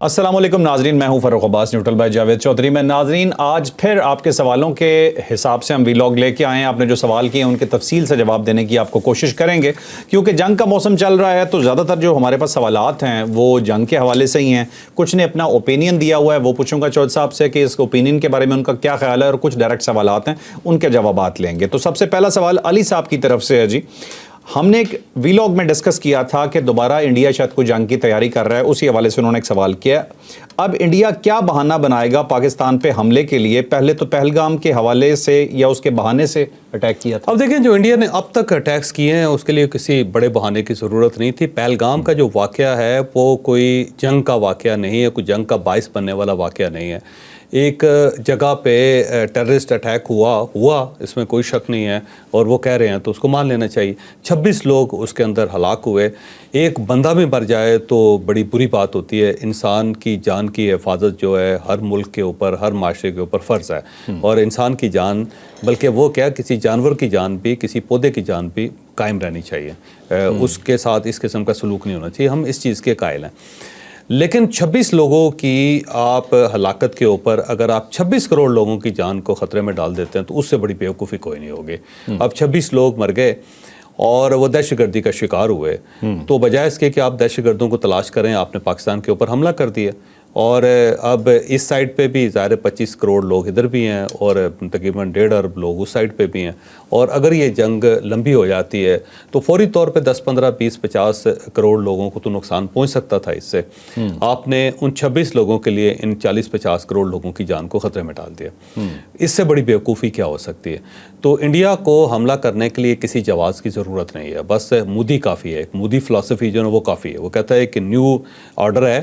السلام علیکم ناظرین، میں ہوں فروخ عباس نیوٹرل بائی جاوید چودھری میں۔ ناظرین، آج پھر آپ کے سوالوں کے حساب سے ہم ویلاگ لے کے آئے ہیں۔ آپ نے جو سوال کیے ہیں ان کے تفصیل سے جواب دینے کی آپ کو کوشش کریں گے، کیونکہ جنگ کا موسم چل رہا ہے تو زیادہ تر جو ہمارے پاس سوالات ہیں وہ جنگ کے حوالے سے ہی ہیں۔ کچھ نے اپنا اوپینین دیا ہوا ہے، وہ پوچھوں گا چودھ صاحب سے کہ اس اوپینین کے بارے میں ان کا کیا خیال ہے، اور کچھ ڈائریکٹ سوالات ہیں ان کے جوابات لیں گے۔ تو سب سے پہلا سوال علی صاحب کی طرف سے ہے جی۔ ہم نے ایک ویلاگ میں ڈسکس کیا تھا کہ دوبارہ انڈیا شاید کوئی جنگ کی تیاری کر رہا ہے، اسی حوالے سے انہوں نے ایک سوال کیا۔ اب انڈیا کیا بہانہ بنائے گا پاکستان پہ حملے کے لیے؟ پہلے تو پہلگام کے حوالے سے یا اس کے بہانے سے اٹیک کیا تھا؟ اب دیکھیں، جو انڈیا نے اب تک اٹیکس کیے ہیں اس کے لیے کسی بڑے بہانے کی ضرورت نہیں تھی۔ پہلگام کا جو واقعہ ہے وہ کوئی جنگ کا واقعہ نہیں ہے، کوئی جنگ کا باعث بننے والا واقعہ نہیں ہے۔ ایک جگہ پہ ٹیررسٹ اٹیک ہوا، اس میں کوئی شک نہیں ہے، اور وہ کہہ رہے ہیں تو اس کو مان لینا چاہیے۔ 26 لوگ اس کے اندر ہلاک ہوئے، ایک بندہ بھی مر جائے تو بڑی بری بات ہوتی ہے۔ انسان کی جان کی حفاظت جو ہے ہر ملک کے اوپر، ہر معاشرے کے اوپر فرض ہے، اور انسان کی جان، بلکہ وہ کیا، کسی جانور کی جان بھی، کسی پودے کی جان بھی قائم رہنی چاہیے۔ اس کے ساتھ اس قسم کا سلوک نہیں ہونا چاہیے، ہم اس چیز کے قائل ہیں۔ لیکن 26 لوگوں کی آپ ہلاکت کے اوپر اگر آپ 26 کروڑ لوگوں کی جان کو خطرے میں ڈال دیتے ہیں تو اس سے بڑی بیوقوفی کوئی نہیں ہوگی۔ اب 26 لوگ مر گئے اور وہ دہشت گردی کا شکار ہوئے، تو بجائے اس کے کہ آپ دہشت گردوں کو تلاش کریں، آپ نے پاکستان کے اوپر حملہ کر دیا، اور اب اس سائڈ پہ بھی ظاہر 25 کروڑ لوگ ادھر بھی ہیں، اور تقریباً 1.5 ارب لوگ اس سائڈ پہ بھی ہیں، اور اگر یہ جنگ لمبی ہو جاتی ہے تو فوری طور پہ 10 15 20 50 کروڑ لوگوں کو تو نقصان پہنچ سکتا تھا اس سے۔ آپ نے ان 26 لوگوں کے لیے ان 40 50 کروڑ لوگوں کی جان کو خطرے میں ڈال دیا۔ اس سے بڑی بیوقوفی کیا ہو سکتی ہے؟ تو انڈیا کو حملہ کرنے کے لیے کسی جواز کی ضرورت نہیں ہے، بس مودی کافی ہے، ایک مودی فلسفی جو ہے وہ کافی ہے۔ وہ کہتا ہے کہ نیو آرڈر ہے،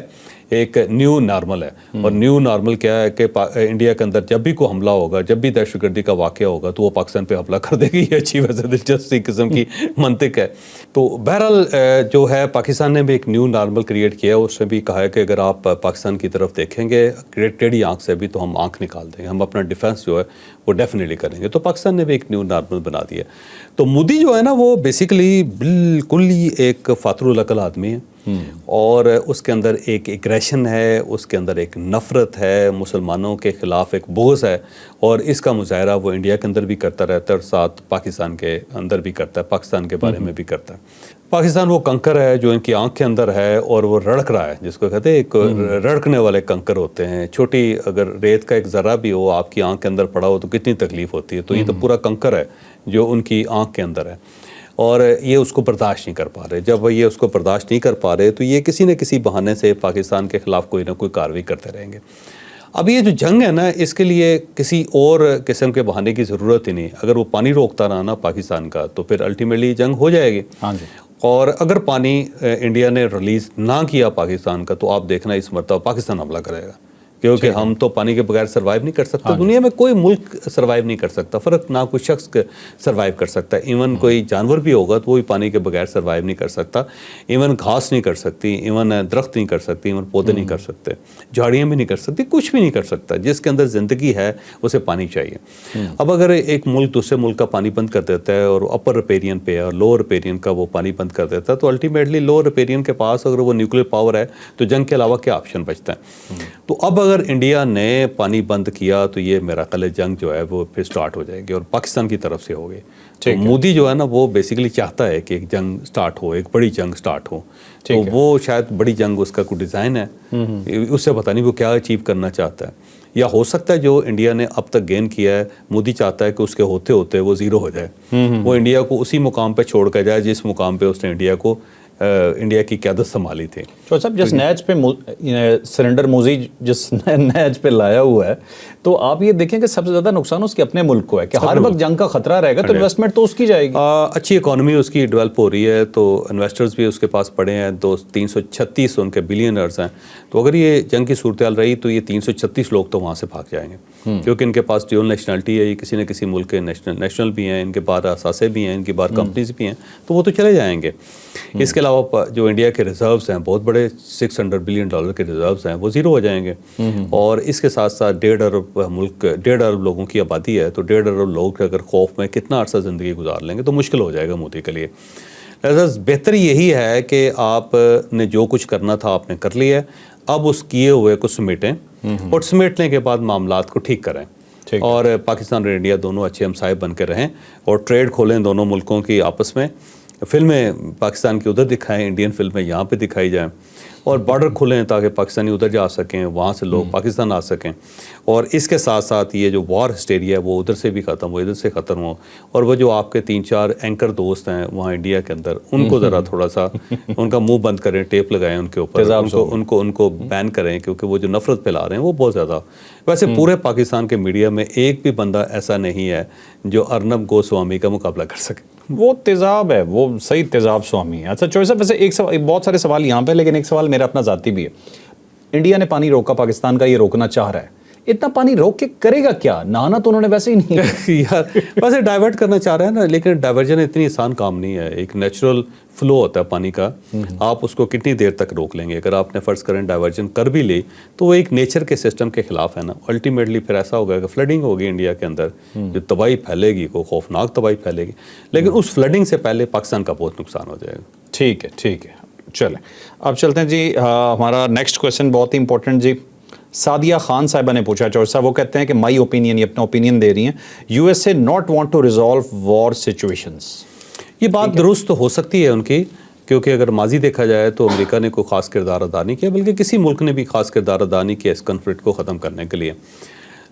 ایک نیو نارمل ہے، اور نیو نارمل کیا ہے کہ انڈیا کے اندر جب بھی کوئی حملہ ہوگا، جب بھی دہشت گردی کا واقعہ ہوگا تو وہ پاکستان پہ حملہ کر دے گی۔ یہ اچھی ویسے دلچسپی قسم کی منطق ہے۔ تو بہرحال جو ہے پاکستان نے بھی ایک نیو نارمل کریٹ کیا ہے۔ اس نے بھی کہا ہے کہ اگر آپ پاکستان کی طرف دیکھیں گے ٹیڑھی آنکھ سے بھی تو ہم آنکھ نکال دیں گے، ہم اپنا ڈیفنس جو ہے وہ ڈیفینیٹلی کریں گے۔ تو پاکستان نے بھی ایک نیو نارمل بنا دیا۔ تو مودی جو ہے نا وہ بیسیکلی بالکل ہی ایک فاتر العقل آدمی ہے، اور اس کے اندر ایک ایگریشن ہے، اس کے اندر ایک نفرت ہے، مسلمانوں کے خلاف ایک بغض ہے، اور اس کا مظاہرہ وہ انڈیا کے اندر بھی کرتا رہتا ہے اور ساتھ پاکستان کے اندر بھی کرتا ہے، پاکستان کے بارے میں بھی کرتا ہے۔ پاکستان وہ کنکر ہے جو ان کی آنکھ کے اندر ہے اور وہ رڑک رہا ہے، جس کو کہتے ہیں ایک رڑکنے والے کنکر ہوتے ہیں۔ چھوٹی اگر ریت کا ایک ذرہ بھی ہو آپ کی آنکھ کے اندر پڑا ہو تو کتنی تکلیف ہوتی ہے، تو یہ تو پورا کنکر ہے جو ان کی آنکھ کے اندر ہے، اور یہ اس کو برداشت نہیں کر پا رہے۔ جب یہ اس کو برداشت نہیں کر پا رہے تو یہ کسی نہ کسی بہانے سے پاکستان کے خلاف کوئی نہ کوئی کارروائی کرتے رہیں گے۔ اب یہ جو جنگ ہے نا، اس کے لیے کسی اور قسم کے بہانے کی ضرورت ہی نہیں۔ اگر وہ پانی روکتا رہا نا پاکستان کا تو پھر الٹیمیٹلی جنگ ہو جائے گی۔ اور اگر پانی انڈیا نے ریلیز نہ کیا پاکستان کا تو آپ دیکھنا اس مرتبہ پاکستان حملہ کرے گا، کیونکہ ہم تو پانی کے بغیر سروائیو نہیں کر سکتے۔ دنیا میں کوئی ملک سروائیو نہیں کر سکتا، فرق نہ کوئی شخص سروائیو کر سکتا ہے، ایون کوئی جانور بھی ہوگا تو وہ بھی پانی کے بغیر سروائیو نہیں کر سکتا۔ ایون گھاس نہیں کر سکتی، ایون درخت نہیں کر سکتی، ایون پودے نہیں کر سکتے، جھاڑیاں بھی نہیں کر سکتی، کچھ بھی نہیں کر سکتا۔ جس کے اندر زندگی ہے اسے پانی چاہیے۔ اب اگر ایک ملک دوسرے ملک کا پانی بند کر دیتا ہے اور اپر ریپیرین پہ اور لوور ریپیرین کا وہ پانی بند کر دیتا ہے تو الٹیمیٹلی لوور ریپیرین کے پاس اگر وہ نیوکلیر پاور ہے تو جنگ کے علاوہ کیا آپشن بچتا ہے؟ تو اب اگر انڈیا نے پانی بند کیا تو یہ میرا خیال ہے جنگ جو ہے وہ پھر سٹارٹ ہو جائے گی اور پاکستان کی طرف سے ہوگی۔ تو مودی جو ہے نا وہ بیسیکلی چاہتا ہے کہ ایک جنگ سٹارٹ ہو، ایک بڑی جنگ سٹارٹ ہو، تو وہ شاید بڑی جنگ اس کا کوئی ڈیزائن ہے، اس سے پتہ نہیں وہ کیا اچیو کرنا چاہتا ہے۔ یا ہو سکتا ہے جو انڈیا نے اب تک گین کیا ہے مودی چاہتا ہے کہ اس کے ہوتے ہوتے وہ زیرو ہو جائے، وہ انڈیا کو اسی مقام پہ چھوڑ کر جائے جس مقام پہ اس نے انڈیا کی قیادت سنبھالی تھی۔ تو صاحب جس نیچ پہ سرنڈر موزی جس نیچ پہ لایا ہوا ہے، تو آپ یہ دیکھیں کہ سب سے زیادہ نقصان اس کے اپنے ملک کو ہے کہ ہر وقت جنگ کا خطرہ رہے گا تو انویسٹمنٹ تو اس کی جائے گی۔ اچھی اکانومی اس کی ڈیولپ ہو رہی ہے تو انویسٹرز بھی اس کے پاس پڑے ہیں، 336 ان کے بلینئرز ہیں، تو اگر یہ جنگ کی صورتحال رہی تو یہ 336 لوگ تو وہاں سے بھاگ جائیں گے، کیونکہ ان کے پاس ڈیول نیشنلٹی ہے، یہ کسی نہ کسی ملک کے نیشنل بھی ہیں، ان کے باہر اثاثے بھی ہیں، ان کی باہر کمپنیز بھی ہیں، تو وہ تو چلے جائیں گے۔ اس کے علاوہ جو انڈیا کے ریزروز ہیں بہت بڑے $600 بلین کے ریزروز ہیں وہ زیرو ہو جائیں گے، اور اس کے ساتھ ساتھ 1.5 ارب لوگوں کی آبادی ہے، تو 1.5 ارب لوگ اگر خوف میں کتنا عرصہ زندگی گزار لیں گے تو مشکل ہو جائے گا مودی کے لیے۔ لہذا بہتر یہی ہے کہ آپ نے جو کچھ کرنا تھا آپ نے کر لیا ہے، اب اس کیے ہوئے کو سمیٹیں اور سمیٹنے کے بعد معاملات کو ٹھیک کریں اور پاکستان اور انڈیا دونوں اچھے ہمسائے بن کے رہیں اور ٹریڈ کھولیں دونوں ملکوں کی آپس میں. فلمیں پاکستان کی ادھر دکھائیں, انڈین فلمیں یہاں پہ دکھائی جائیں اور بارڈر کھولیں تاکہ پاکستانی ادھر جا سکیں, وہاں سے لوگ پاکستان آ سکیں. اور اس کے ساتھ ساتھ یہ جو وار ہسٹیریا ہے وہ ادھر سے بھی ختم ہو, ادھر سے ختم ہو. اور وہ جو آپ کے 3-4 اینکر دوست ہیں وہاں انڈیا کے اندر, ان کو ذرا تھوڑا سا ان کا منہ بند کریں, ٹیپ لگائیں ان کے اوپر, ان کو بین کریں, کیونکہ وہ جو نفرت پھیلا رہے ہیں وہ بہت زیادہ. ویسے پورے پاکستان کے میڈیا میں ایک بھی بندہ ایسا نہیں ہے جو ارنب گوسوامی کا مقابلہ کر سکے. وہ تیزاب ہے, وہ صحیح تیزاب سوامی ہے. اچھا چوہے صاحب, ویسے ایک سوال, بہت سارے سوال یہاں پہ, لیکن ایک سوال میرا اپنا ذاتی بھی ہے. انڈیا نے پانی روکا, پاکستان کا یہ روکنا چاہ رہا ہے, اتنا پانی روک کے کرے گا کیا؟ نہانا تو انہوں نے ویسے ہی نہیں یار ویسے ڈائیورٹ کرنا چاہ رہے ہیں نا, لیکن ڈائیورجن اتنی آسان کام نہیں ہے. ایک نیچرل فلو ہوتا ہے پانی کا, آپ اس کو کتنی دیر تک روک لیں گے؟ اگر آپ نے فرض کریں ڈائیورجن کر بھی لی تو وہ ایک نیچر کے سسٹم کے خلاف ہے نا. الٹیمیٹلی پھر ایسا ہوگا کہ فلڈنگ ہوگی انڈیا کے اندر, جو تباہی پھیلے گی, وہ خوفناک تباہی پھیلے گی, لیکن اس فلڈنگ سے پہلے پاکستان کا بہت نقصان ہو جائے گا. ٹھیک ہے, ٹھیک ہے, چلیں اب چلتے ہیں جی. ہمارا نیکسٹ کویشچن بہت ہی امپورٹنٹ جی. سعدیہ خان صاحبہ نے پوچھا, چور صاحب وہ کہتے ہیں کہ مائی اوپینین, یہ اپنا اوپینین دے رہی ہیں, U S A not want to resolve war situations. یہ بات درست ہو سکتی ہے ان کی, کیونکہ اگر ماضی دیکھا جائے تو امریکہ نے کوئی خاص کردار ادا نہیں کیا, بلکہ کسی ملک نے بھی خاص کردار ادا نہیں کیا اس کنفلکٹ کو ختم کرنے کے لیے.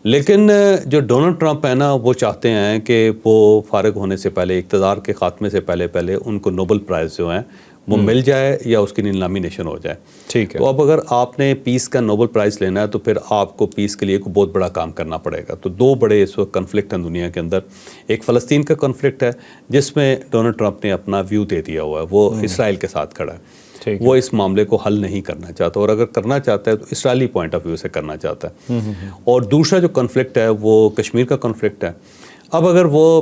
لیکن جو ڈونلڈ ٹرمپ ہے نا, وہ چاہتے ہیں کہ وہ فارغ ہونے سے پہلے, اقتدار کے خاتمے سے پہلے ان کو نوبل پرائز جو ہیں وہ مل جائے یا اس کی نامینیشن ہو جائے. ٹھیک ہے. تو اب اگر آپ نے پیس کا نوبل پرائز لینا ہے تو پھر آپ کو پیس کے لیے کوئی بہت بڑا کام کرنا پڑے گا. تو 2 بڑے اس وقت کنفلکٹ ہیں دنیا کے اندر. ایک فلسطین کا کنفلکٹ ہے جس میں ڈونلڈ ٹرمپ نے اپنا ویو دے دیا ہوا ہے, وہ اسرائیل کے ساتھ کھڑا ہے. وہ اس معاملے کو حل نہیں کرنا چاہتا, اور اگر کرنا چاہتا ہے تو اسرائیلی پوائنٹ آف ویو سے کرنا چاہتا ہے. اور دوسرا جو کنفلکٹ ہے وہ کشمیر کا کنفلکٹ ہے. اب اگر وہ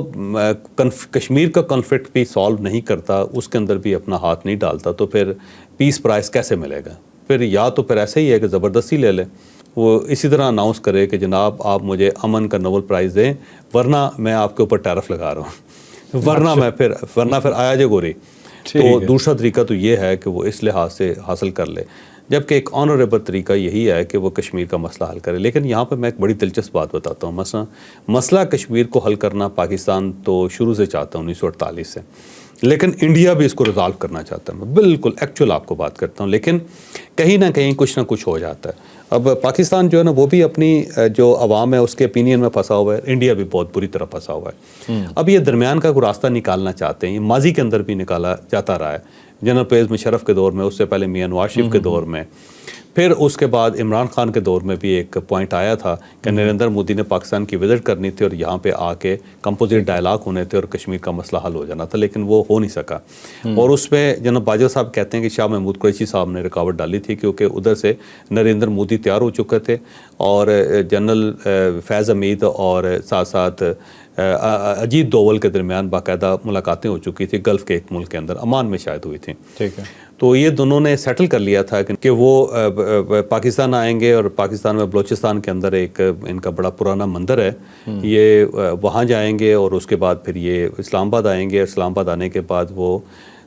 کشمیر کا کنفلکٹ بھی سالو نہیں کرتا, اس کے اندر بھی اپنا ہاتھ نہیں ڈالتا, تو پھر پیس پرائز کیسے ملے گا؟ پھر یا تو پھر ایسے ہی ہے کہ زبردستی لے لے, وہ اسی طرح اناؤنس کرے کہ جناب آپ مجھے امن کا نوبل پرائز دیں ورنہ میں آپ کے اوپر ٹیرف لگا رہا ہوں, ورنہ پھر آیا جے گوری. تو دوسرا طریقہ تو یہ ہے کہ وہ اس لحاظ سے حاصل کر لے, جبکہ ایک آنریبل طریقہ یہی ہے کہ وہ کشمیر کا مسئلہ حل کرے. لیکن یہاں پہ میں ایک بڑی دلچسپ بات بتاتا ہوں. مسئلہ کشمیر کو حل کرنا پاکستان تو شروع سے چاہتا ہے 1948 سے, لیکن انڈیا بھی اس کو ریزالو کرنا چاہتا ہے. میں بالکل ایکچوئل آپ کو بات کرتا ہوں, لیکن کہیں نہ کہیں کچھ نہ کچھ ہو جاتا ہے. اب پاکستان جو ہے نا وہ بھی اپنی جو عوام ہے اس کے اپینین میں پھنسا ہوا ہے, انڈیا بھی بہت بری طرح پھنسا ہوا ہے. اب یہ درمیان کا کوئی راستہ نکالنا چاہتے ہیں, یہ ماضی کے اندر بھی نکالا جاتا رہا ہے, جنرل پرویز مشرف کے دور میں, اس سے پہلے میاں نواز شریف کے دور میں, پھر اس کے بعد عمران خان کے دور میں بھی ایک پوائنٹ آیا تھا کہ نریندر مودی نے پاکستان کی وزٹ کرنی تھی اور یہاں پہ آ کے کمپوزٹ ڈائلاگ ہونے تھے اور کشمیر کا مسئلہ حل ہو جانا تھا, لیکن وہ ہو نہیں سکا. اور اس میں جناب باجوہ صاحب کہتے ہیں کہ شاہ محمود قریشی صاحب نے رکاوٹ ڈالی تھی, کیونکہ ادھر سے نریندر مودی تیار ہو چکے تھے اور جنرل فیض حمید اور ساتھ ساتھ اجیت دوول کے درمیان باقاعدہ ملاقاتیں ہو چکی تھی گلف کے ایک ملک کے اندر, عمان میں شاید ہوئی تھیں. ٹھیک ہے. تو یہ دونوں نے سیٹل کر لیا تھا کہ وہ پاکستان آئیں گے, اور پاکستان میں بلوچستان کے اندر ایک ان کا بڑا پرانا مندر ہے, یہ وہاں جائیں گے اور اس کے بعد پھر یہ اسلام آباد آئیں گے. اسلام آباد آنے کے بعد وہ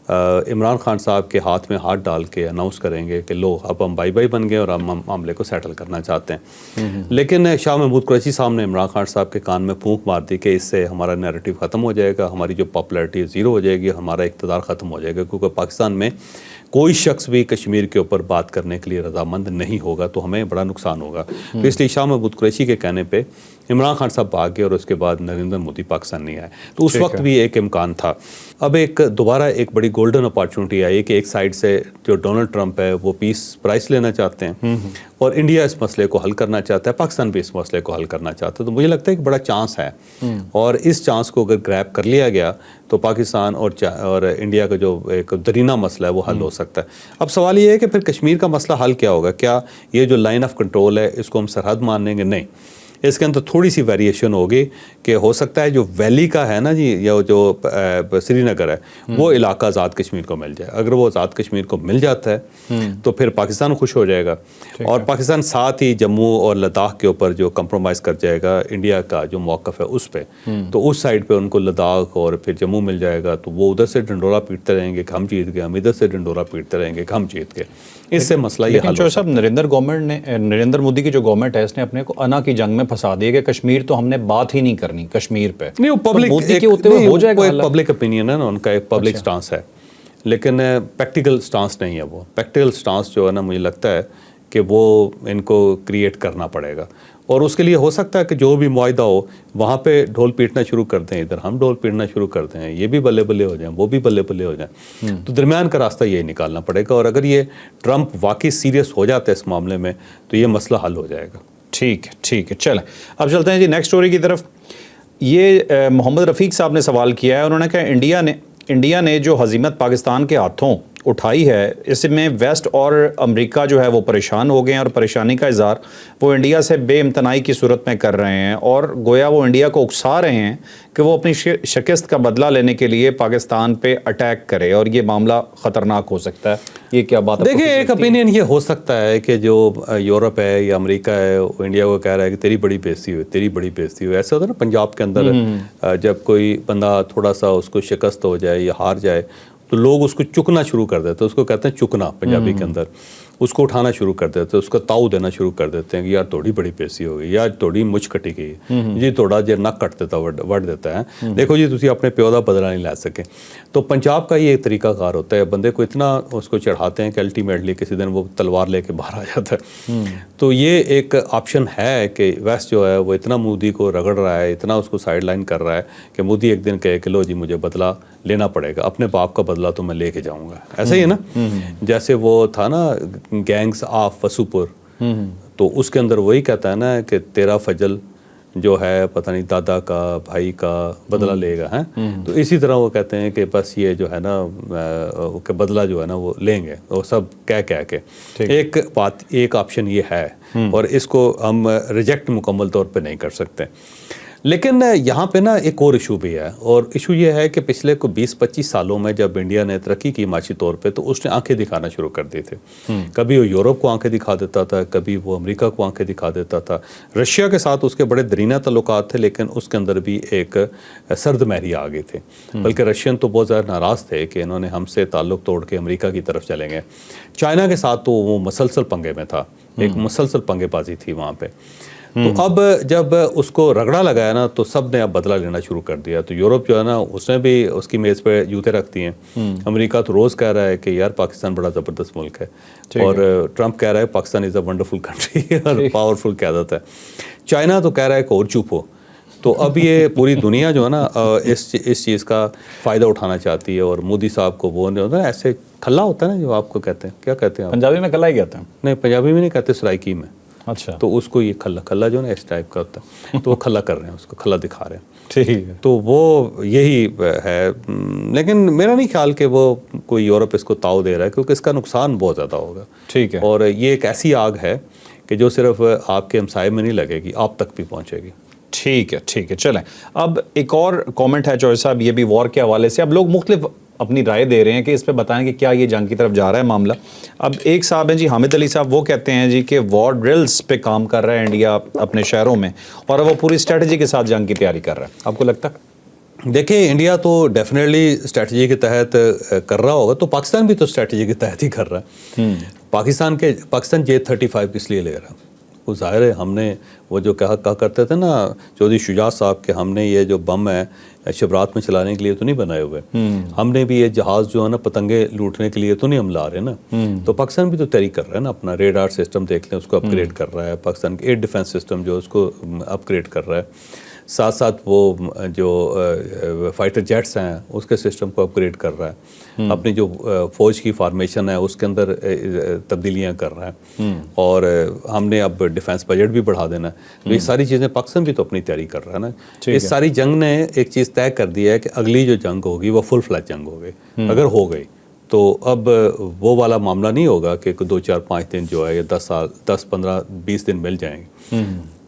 عمران خان صاحب کے ہاتھ میں ہاتھ ڈال کے اناؤنس کریں گے کہ لو اب ہم بائی بائی بن گئے اور ہم معاملے کو سیٹل کرنا چاہتے ہیں. لیکن شاہ محمود قریشی صاحب نے عمران خان صاحب کے کان میں پھونک مار دی کہ اس سے ہمارا نیریٹو ختم ہو جائے گا, ہماری جو پاپولیرٹی زیرو ہو جائے گی, ہمارا اقتدار ختم ہو جائے گا, کیونکہ پاکستان میں کوئی شخص بھی کشمیر کے اوپر بات کرنے کے لیے رضامند نہیں ہوگا, تو ہمیں بڑا نقصان ہوگا. تو اس لیے شاہ محمود قریشی کے کہنے پہ عمران خان صاحب بھاگ گئے اور اس کے بعد نریندر مودی پاکستان نہیں آئے. تو اس وقت بھی ایک امکان تھا. اب دوبارہ ایک بڑی گولڈن اپارچونٹی آئی کہ ایک سائڈ سے جو ڈونلڈ ٹرمپ ہے وہ پیس پرائز لینا چاہتے ہیں اور انڈیا اس مسئلے کو حل کرنا چاہتا ہے, پاکستان بھی اس مسئلے کو حل کرنا چاہتا ہے. تو مجھے لگتا ہے ایک بڑا چانس ہے, اور اس چانس کو اگر گریب کر لیا گیا تو پاکستان اور انڈیا کا جو ایک درینہ مسئلہ ہے وہ حل ہو سکتا ہے. اب سوال یہ ہے کہ پھر کشمیر کا مسئلہ حل کیا ہوگا؟ کیا یہ جو لائن آف کنٹرول ہے اس کو ہم سرحد مان لیں گے؟ نہیں, اس کے اندر تھوڑی سی ویریشن ہوگی کہ ہو سکتا ہے جو ویلی کا ہے نا جی یا جو سری نگر ہے وہ علاقہ آزاد کشمیر کو مل جائے. اگر وہ آزاد کشمیر کو مل جاتا ہے تو پھر پاکستان خوش ہو جائے گا, اور پاکستان ساتھ ہی جموں اور لداخ کے اوپر جو کمپرومائز کر جائے گا انڈیا کا جو موقف ہے اس پہ, تو اس سائڈ پہ ان کو لداخ اور پھر جموں مل جائے گا, تو وہ ادھر سے ڈنڈورا پیٹتے رہیں گے کہ ہم جیت گئے, ہم ادھر سے ڈنڈورا پیٹتے رہیں گے کہ ہم جیت گئے. اس سے مسئلہ یہ حل لیکن صاحب نریندر مودی کی جو گورنمنٹ ہے اس نے اپنے کو انا کی جنگ میں پھنسا دیا کہ کشمیر تو ہم نے بات ہی نہیں کرنی کشمیر پہ. نہیں, وہ پبلک مودی کے ہوتے ہوئے ہو جائے گا, پبلک اوپینین ہے نا ان کا, ایک پبلک سٹانس ہے, لیکن پریکٹیکل سٹانس نہیں ہے. وہ پریکٹیکل سٹانس جو ہے نا مجھے لگتا ہے کہ وہ ان کو کریٹ کرنا پڑے گا, اور اس کے لیے ہو سکتا ہے کہ جو بھی معاہدہ ہو وہاں پہ ڈھول پیٹنا شروع کر دیں, ادھر ہم ڈھول پیٹنا شروع کر دیں, یہ بھی بلے بلے ہو جائیں وہ بھی بلے بلے ہو جائیں. تو درمیان کا راستہ یہی نکالنا پڑے گا, اور اگر یہ ٹرمپ واقعی سیریس ہو جاتا ہے اس معاملے میں تو یہ مسئلہ حل ہو جائے گا. ٹھیک ہے چلیں اب چلتے ہیں جی نیکسٹ سٹوری کی طرف. یہ محمد رفیق صاحب نے سوال کیا ہے, انہوں نے کہا انڈیا نے جو ہزیمت پاکستان کے ہاتھوں اٹھائی ہے اس میں ویسٹ اور امریکہ جو ہے وہ پریشان ہو گئے ہیں, اور پریشانی کا اظہار وہ انڈیا سے بے امتناعی کی صورت میں کر رہے ہیں, اور گویا وہ انڈیا کو اکسا رہے ہیں کہ وہ اپنی شکست کا بدلہ لینے کے لیے پاکستان پہ اٹیک کرے, اور یہ معاملہ خطرناک ہو سکتا ہے. یہ کیا بات ہے؟ دیکھیں, ایک اپینین یہ ہو سکتا ہے کہ جو یورپ ہے یا امریکہ ہے وہ انڈیا کو کہہ رہا ہے کہ تیری بڑی بےزتی ہوئی, تیری بڑی بےزتی ہوئی. ایسا ہوتا ہے نا پنجاب کے اندر جب کوئی بندہ تھوڑا سا اس کو شکست ہو جائے یا ہار جائے تو لوگ اس کو چکنا شروع کر دیتے ہیں, اس کو کہتے ہیں چکنا پنجابی کے اندر, اس کو اٹھانا شروع کر دیتے ہیں, اس کو تاؤ دینا شروع کر دیتے ہیں کہ یار توڑی بڑی پیسی ہو گئی, یار توڑی مجھ کٹی گئی, جی توڑا جی نک کٹ دیتا وڈ دیتا ہے, دیکھو جی تسی اپنے پیو دا بدلہ نہیں لے سکے. تو پنجاب کا یہ ایک طریقہ کار ہوتا ہے, بندے کو اتنا اس کو چڑھاتے ہیں کہ الٹیمیٹلی کسی دن وہ تلوار لے کے باہر آ جاتا ہے. تو یہ ایک آپشن ہے کہ ویسٹ جو ہے وہ اتنا مودی کو رگڑ رہا ہے, اتنا اس کو سائڈ لائن کر رہا ہے کہ مودی ایک دن کہے کہ لو جی مجھے بدلہ لینا پڑے گا, اپنے باپ کا بدلہ تو میں لے کے جاؤں گا. ایسا ہی ہے نا, جیسے وہ تھا نا گینگز آف وسوپور, تو اس کے اندر وہی کہتا ہے نا کہ تیرا فجل جو ہے پتہ نہیں دادا کا بھائی کا بدلہ لے گا. تو اسی طرح وہ کہتے ہیں کہ بس یہ جو ہے نا کہ بدلہ جو ہے نا وہ لیں گے, وہ سب کہہ کے. ایک بات, ایک آپشن یہ ہے, اور اس کو ہم ریجیکٹ مکمل طور پہ نہیں کر سکتے. لیکن یہاں پہ نا ایک اور ایشو بھی ہے, اور ایشو یہ ہے کہ پچھلے کو 20-25 سالوں میں جب انڈیا نے ترقی کی معاشی طور پہ تو اس نے آنکھیں دکھانا شروع کر دی تھے. کبھی وہ یورپ کو آنکھیں دکھا دیتا تھا, کبھی وہ امریکہ کو آنکھیں دکھا دیتا تھا. رشیا کے ساتھ اس کے بڑے درینہ تعلقات تھے, لیکن اس کے اندر بھی ایک سرد مہری آ گئے تھے, بلکہ رشین تو بہت زیادہ ناراض تھے کہ انہوں نے ہم سے تعلق توڑ کے امریکہ کی طرف چلیں گے. چائنا کے ساتھ تو وہ مسلسل پنگے میں تھا, ایک مسلسل پنگے بازی تھی وہاں پہ. تو اب جب اس کو رگڑا لگایا نا تو سب نے اب بدلہ لینا شروع کر دیا. تو یورپ جو ہے نا اس نے بھی اس کی میز پہ جوتے رکھ دیے. امریکہ تو روز کہہ رہا ہے کہ یار پاکستان بڑا زبردست ملک ہے, اور ٹرمپ کہہ رہا ہے پاکستان از اے ونڈرفل کنٹری اور پاورفل قیادت ہے. چائنا تو کہہ رہا ہے کہ اور چپ ہو. تو اب یہ پوری دنیا جو ہے نا اس چیز کا فائدہ اٹھانا چاہتی ہے, اور مودی صاحب کو وہ نہیں ہوتا ایسے کھلا ہوتا ہے نا جو آپ کو کہتے ہیں, کیا کہتے ہیں پنجابی میں کھلا ہی کہتے ہیں. نہیں پنجابی میں نہیں کہتے, سرائکی میں. اچھا, تو اس کو یہ کھلا جو نا اس ٹائپ کا ہوتا ہے, تو وہ کھلا کر رہے ہیں, اس کو کھلا دکھا رہے ہیں. ٹھیک ہے, تو وہ یہی ہے. لیکن میرا نہیں خیال کہ وہ کوئی یورپ اس کو تاؤ دے رہا ہے, کیونکہ اس کا نقصان بہت زیادہ ہوگا. ٹھیک ہے, اور یہ ایک ایسی آگ ہے کہ جو صرف آپ کے ہمسائے میں نہیں لگے گی, آپ تک بھی پہنچے گی. ٹھیک ہے چلیں. اب ایک اور کامنٹ ہے چوہے صاحب, یہ بھی وار کے حوالے سے. اب لوگ مختلف اپنی رائے دے رہے ہیں کہ اس پہ بتائیں کہ کیا یہ جنگ کی طرف جا رہا ہے معاملہ. اب ایک صاحب ہیں جی حامد علی صاحب, وہ کہتے ہیں جی کہ وار ڈرلز پہ کام کر رہا ہے انڈیا اپنے شہروں میں, اور وہ پوری اسٹریٹجی کے ساتھ جنگ کی تیاری کر رہا ہے. آپ کو لگتا ہے؟ دیکھیں انڈیا تو ڈیفینیٹلی اسٹریٹجی کے تحت کر رہا ہوگا, تو پاکستان بھی تو اسٹریٹجی کے تحت ہی کر رہا ہے. پاکستان J-35 کس لیے لے رہا ہے؟ وہ ظاہر ہے ہم نے وہ جو کہا کرتے تھے نا چودھری شجاع صاحب کہ ہم نے یہ جو بم ہے شبرات میں چلانے کے لیے تو نہیں بنائے ہوئے, ہم نے بھی یہ جہاز جو ہے نا پتنگے لوٹنے کے لیے تو نہیں ہم لا رہے نا. تو پاکستان بھی تو تیاری کر رہا ہے نا, اپنا ریڈار سسٹم دیکھ لیں اس کو اپ گریڈ کر رہا ہے, پاکستان کے ایئر ڈیفنس سسٹم جو اس کو اپ گریڈ کر رہا ہے. ساتھ ساتھ وہ جو فائٹر جیٹس ہیں اس کے سسٹم کو اپ گریڈ کر رہا ہے. اپنی جو فوج کی فارمیشن ہے اس کے اندر تبدیلیاں کر رہا ہے, اور ہم نے اب ڈیفنس بجٹ بھی بڑھا دینا ہے. تو یہ ساری چیزیں پاکستان بھی تو اپنی تیاری کر رہا ہے نا. اس ساری جنگ نے ایک چیز طے کر دیا ہے کہ اگلی جو جنگ ہوگی وہ فل فلیج جنگ ہوگی. اگر ہو گئی تو اب وہ والا معاملہ نہیں ہوگا کہ 2-4-5 دن جو ہے یا 10 سال 10-15-20 دن مل جائیں گے.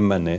MNA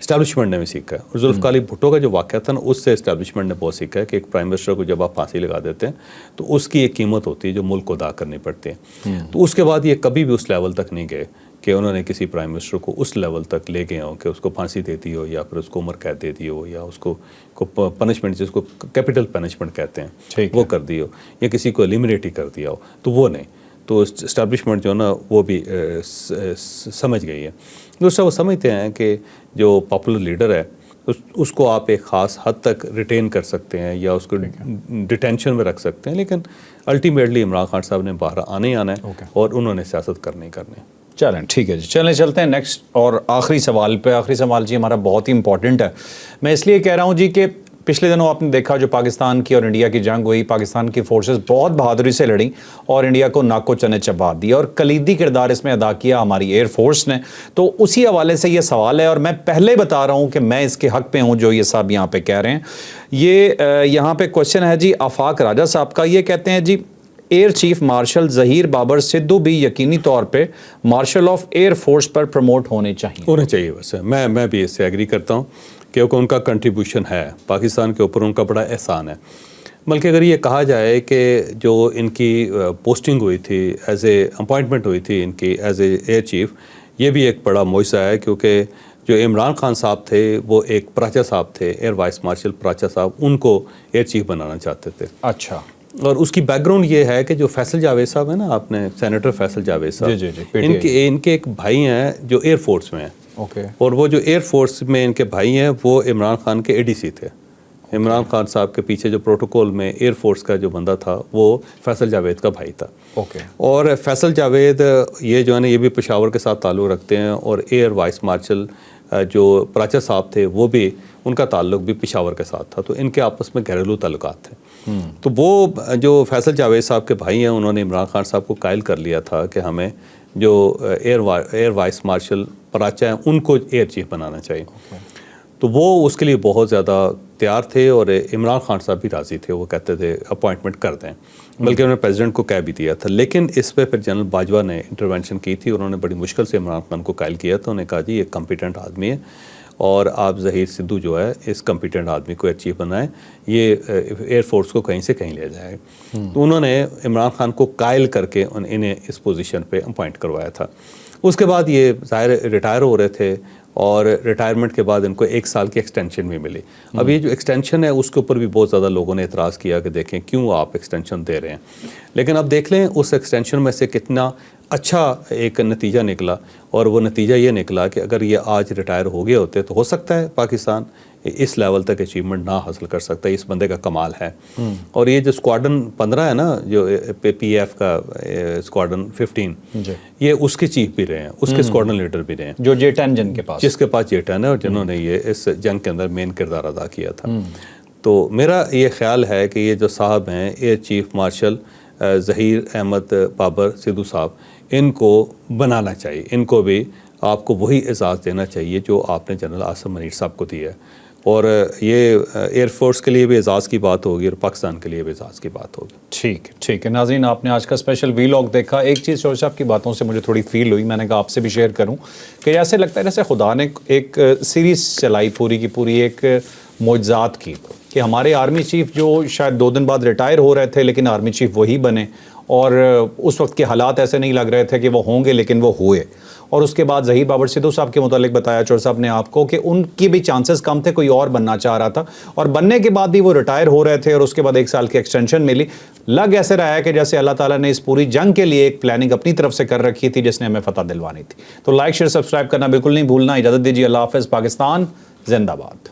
اسٹیبلشمنٹ نے بھی سیکھا ہے. اور ذوالفقار علی بھٹو کا جو واقعہ تھا نا, اس سے اسٹیبلشمنٹ نے بہت سیکھا ہے کہ ایک پرائم منسٹر کو جب آپ پھانسی لگا دیتے ہیں تو اس کی ایک قیمت ہوتی ہے جو ملک کو ادا کرنی پڑتی ہے. تو اس کے بعد یہ کبھی بھی اس لیول تک نہیں گئے کہ انہوں نے کسی پرائم منسٹر کو اس لیول تک لے گئے ہوں کہ اس کو پھانسی دے دی ہو یا پھر اس کو عمر قید دے دی ہو یا اس کو پنشمنٹ جس کو کیپٹل پنشمنٹ کہتے ہیں وہ کر دی ہو یا کسی کو ایلیمینیٹ ہی کر دیا ہو, تو وہ نہیں. تو اسٹیبلشمنٹ جو ہے نا وہ بھی سمجھ گئی ہے. دوسرا وہ سمجھتے ہیں کہ جو پاپولر لیڈر ہے اس کو آپ ایک خاص حد تک ریٹین کر سکتے ہیں یا اس کو ڈیٹینشن میں رکھ سکتے ہیں, لیکن الٹیمیٹلی عمران خان صاحب نے باہر آنے ہی آنا ہے اور انہوں نے سیاست کرنے ہی کرنے. چلیں ٹھیک ہے جی, چلتے ہیں نیکسٹ اور آخری سوال پہ. آخری سوال جی ہمارا بہت ہی امپورٹنٹ ہے. میں اس لیے کہہ رہا ہوں جی کہ پچھلے دنوں آپ نے دیکھا جو پاکستان کی اور انڈیا کی جنگ ہوئی, پاکستان کی فورسز بہت بہادری سے لڑیں اور انڈیا کو ناک و چنے چبا دیا, اور کلیدی کردار اس میں ادا کیا ہماری ایئر فورس نے. تو اسی حوالے سے یہ سوال ہے, اور میں پہلے بتا رہا ہوں کہ میں اس کے حق پہ ہوں جو یہ صاحب یہاں پہ کہہ رہے ہیں. یہ یہاں پہ کوشچن ہے جی آفاق راجہ صاحب کا. یہ کہتے ہیں جی air chief marshal Zaheer Babar Sidhu بھی یقینی طور پہ مارشل آف ایئر فورس پر پروموٹ ہونے چاہیے. ویسے میں بھی اس سے ایگری کرتا ہوں کیونکہ ان کا کنٹریبیوشن ہے پاکستان کے اوپر, ان کا بڑا احسان ہے. بلکہ اگر یہ کہا جائے کہ جو ان کی پوسٹنگ ہوئی تھی ایز اے اپوائنٹمنٹ ہوئی تھی ان کی ایز اے ایئر چیف, یہ بھی ایک بڑا معجزہ ہے کیونکہ جو عمران خان صاحب تھے وہ ایک پراچا صاحب تھے, ایئر وائس مارشل پراچا صاحب, ان کو ایئر چیف بنانا چاہتے تھے. اچھا. اور اس کی بیک گراؤنڈ یہ ہے کہ جو فیصل جاوید صاحب ہیں نا, آپ نے سینیٹر فیصل جاوید صاحب, ان کے ایک بھائی ہیں جو ایئر فورس میں ہیں, اور وہ جو ایئر فورس میں ان کے بھائی ہیں وہ عمران خان کے ADC تھے. عمران خان صاحب کے پیچھے جو پروٹوکول میں ایئر فورس کا جو بندہ تھا وہ فیصل جاوید کا بھائی تھا. اور فیصل جاوید یہ جو ہے نا یہ بھی پشاور کے ساتھ تعلق رکھتے ہیں, اور ایئر وائس مارشل جو پراچا صاحب تھے وہ بھی, ان کا تعلق بھی پشاور کے ساتھ تھا. تو ان کے آپس میں گھریلو تعلقات تھے. تو وہ جو فیصل جاوید صاحب کے بھائی ہیں انہوں نے عمران خان صاحب کو قائل کر لیا تھا کہ ہمیں جو ایئر وائس مارشل پراچا ہیں ان کو ایئر چیف بنانا چاہیے. تو وہ اس کے لیے بہت زیادہ تیار تھے, اور عمران خان صاحب بھی راضی تھے. وہ کہتے تھے اپوائنٹمنٹ کر دیں, بلکہ انہوں نے پریزیڈنٹ کو کہہ بھی دیا تھا. لیکن اس پہ پھر جنرل باجوہ نے انٹروینشن کی تھی, انہوں نے بڑی مشکل سے عمران خان کو قائل کیا تھا. انہوں نے کہا جی یہ کمپیٹنٹ آدمی ہے اور آپ ظہیر سدھو جو ہے اس کمپیٹنٹ آدمی کو ایئر چیف بنائیں, یہ ایئر فورس کو کہیں سے کہیں لے جائے. تو انہوں نے عمران خان کو قائل کر کے انہیں اس پوزیشن پہ اپوائنٹ کروایا تھا. اس کے بعد یہ ظاہر ریٹائر ہو رہے تھے, اور ریٹائرمنٹ کے بعد ان کو 1 سال کی ایکسٹینشن بھی ملی. اب یہ جو ایکسٹینشن ہے اس کے اوپر بھی بہت زیادہ لوگوں نے اعتراض کیا کہ دیکھیں کیوں آپ ایکسٹینشن دے رہے ہیں. لیکن اب دیکھ لیں اس ایکسٹینشن میں سے کتنا اچھا ایک نتیجہ نکلا, اور وہ نتیجہ یہ نکلا کہ اگر یہ آج ریٹائر ہو گئے ہوتے تو ہو سکتا ہے پاکستان اس لیول تک اچیومنٹ نہ حاصل کر سکتا ہے. اس بندے کا کمال ہے. اور یہ جو اسکواڈن 15 ہے نا, جو PF کا اسکواڈن 15, یہ اس کے چیف بھی رہے ہیں, اس کے اسکواڈن لیڈر بھی رہے ہیں, جو J10 جس کے پاس J10 ہے, اور جنہوں نے یہ اس جنگ کے اندر مین کردار ادا کیا تھا. تو میرا یہ خیال ہے کہ یہ جو صاحب ہیں air chief marshal Zaheer Ahmed Babar Sidhu صاحب, ان کو بنانا چاہیے. ان کو بھی آپ کو وہی اعزاز دینا چاہیے جو آپ نے جنرل عاصم منیر صاحب کو دیا ہے. اور یہ ایئر فورس کے لیے بھی اعزاز کی بات ہوگی, اور پاکستان کے لیے بھی اعزاز کی بات ہوگی. ٹھیک ہے ناظرین, آپ نے آج کا اسپیشل ویلاگ دیکھا. ایک چیز شور صاحب کی باتوں سے مجھے تھوڑی فیل ہوئی, میں نے کہا آپ سے بھی شیئر کروں, کہ ایسے لگتا ہے جیسے خدا نے ایک سیریز چلائی پوری کی پوری ایک معجزات کی, کہ ہمارے آرمی چیف جو شاید 2 دن بعد ریٹائر ہو رہے تھے لیکن آرمی چیف وہی بنے, اور اس وقت کے حالات ایسے نہیں لگ رہے تھے کہ وہ ہوں گے, لیکن وہ ہوئے. اور اس کے بعد ظہیر بابر سدھو صاحب کے متعلق بتایا چور صاحب نے آپ کو کہ ان کی بھی چانسز کم تھے, کوئی اور بننا چاہ رہا تھا, اور بننے کے بعد بھی وہ ریٹائر ہو رہے تھے, اور اس کے بعد 1 سال کی ایکسٹینشن ملی. لگ ایسے رہا ہے کہ جیسے اللہ تعالیٰ نے اس پوری جنگ کے لیے ایک پلاننگ اپنی طرف سے کر رکھی تھی جس نے ہمیں فتح دلوانی تھی. تو لائک شیئر سبسکرائب کرنا بالکل نہیں بھولنا. اجازت دیجیے, اللہ حافظ. پاکستان زندہ باد.